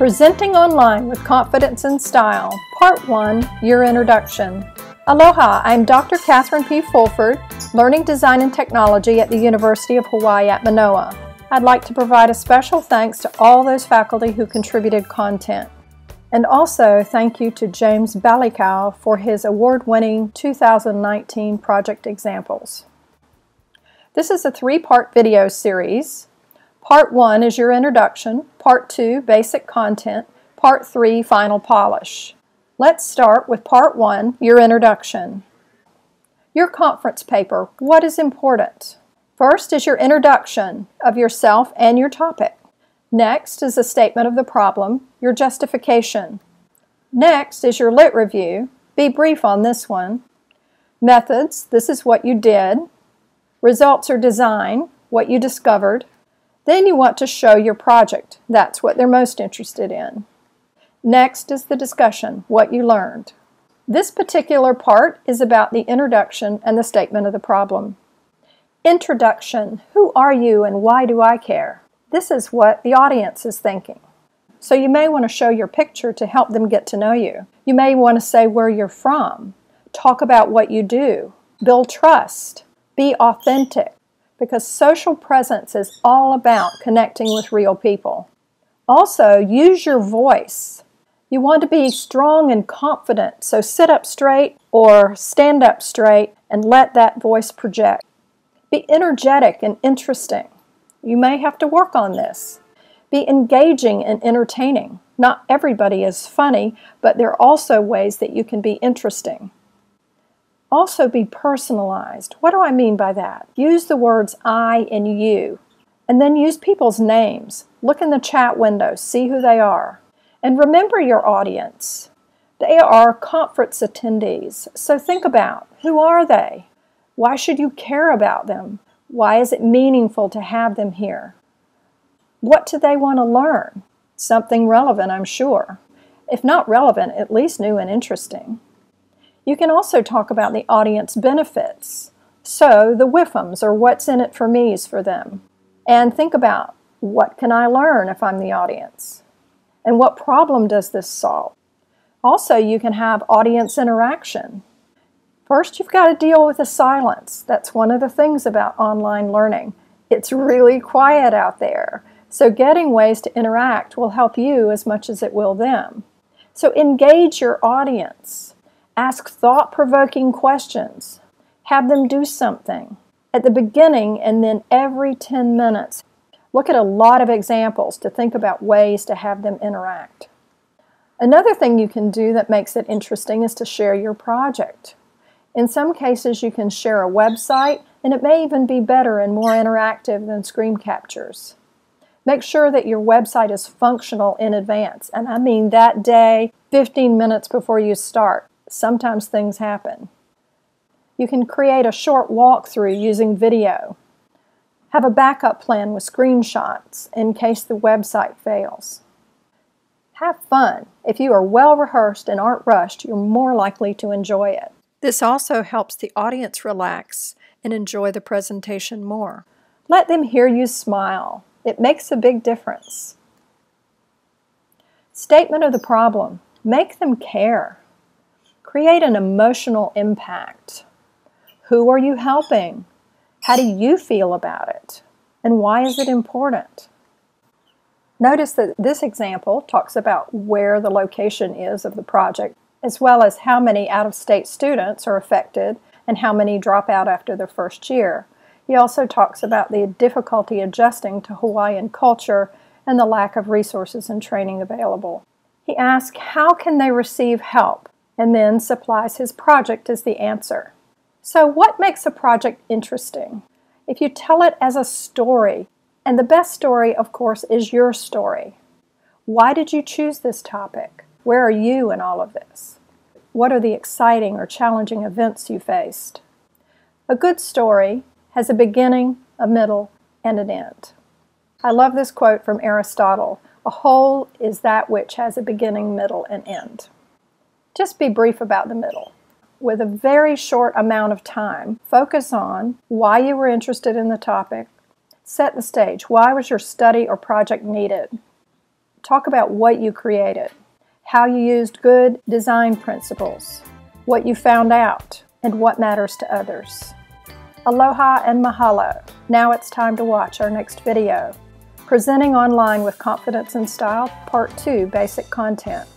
Presenting Online with Confidence and Style, Part 1, Your Introduction. Aloha, I'm Dr. Catherine P. Fulford, Learning Design and Technology at the University of Hawaii at Manoa. I'd like to provide a special thanks to all those faculty who contributed content. And also thank you to James Balikow for his award-winning 2019 project examples. This is a three-part video series. Part 1 is your introduction, Part 2, basic content, Part 3, final polish. Let's start with Part 1, your introduction. Your conference paper, what is important? First is your introduction of yourself and your topic. Next is a statement of the problem, your justification. Next is your lit review. Be brief on this one. Methods, this is what you did. Results or design, what you discovered. Then you want to show your project. That's what they're most interested in. Next is the discussion, what you learned. This particular part is about the introduction and the statement of the problem. Introduction, who are you and why do I care? This is what the audience is thinking. So you may want to show your picture to help them get to know you. You may want to say where you're from, talk about what you do, build trust, be authentic, because social presence is all about connecting with real people. Also, use your voice. You want to be strong and confident, so sit up straight or stand up straight and let that voice project. Be energetic and interesting. You may have to work on this. Be engaging and entertaining. Not everybody is funny, but there are also ways that you can be interesting. Also be personalized. What do I mean by that? Use the words I and you, and then use people's names. Look in the chat window, see who they are. And remember your audience. They are conference attendees, so think about, who are they? Why should you care about them? Why is it meaningful to have them here? What do they want to learn? Something relevant, I'm sure. If not relevant, at least new and interesting. You can also talk about the audience benefits. So the WIFMs, or what's in it for me's for them. And think about, what can I learn if I'm the audience? And what problem does this solve? Also, you can have audience interaction. First, you've got to deal with the silence. That's one of the things about online learning. It's really quiet out there. So getting ways to interact will help you as much as it will them. So engage your audience. Ask thought-provoking questions. Have them do something at the beginning and then every 10 minutes. Look at a lot of examples to think about ways to have them interact. Another thing you can do that makes it interesting is to share your project. In some cases, you can share a website, and it may even be better and more interactive than screen captures. Make sure that your website is functional in advance, and I mean that day, 15 minutes before you start. Sometimes things happen. You can create a short walkthrough using video. Have a backup plan with screenshots in case the website fails. Have fun. If you are well rehearsed and aren't rushed, you're more likely to enjoy it. This also helps the audience relax and enjoy the presentation more. Let them hear you smile. It makes a big difference. Statement of the problem. Make them care. Create an emotional impact. Who are you helping? How do you feel about it? And why is it important? Notice that this example talks about where the location is of the project, as well as how many out-of-state students are affected and how many drop out after their first year. He also talks about the difficulty adjusting to Hawaiian culture and the lack of resources and training available. He asks, how can they receive help? And then supplies his project as the answer. So what makes a project interesting? If you tell it as a story, and the best story, of course, is your story. Why did you choose this topic? Where are you in all of this? What are the exciting or challenging events you faced? A good story has a beginning, a middle, and an end. I love this quote from Aristotle. A whole is that which has a beginning, middle, and end. Just be brief about the middle. With a very short amount of time, focus on why you were interested in the topic. Set the stage. Why was your study or project needed? talk about what you created, how you used good design principles, what you found out, and what matters to others. Aloha and mahalo. Now it's time to watch our next video. Presenting Online with Confidence and Style, Part 2, Basic Content.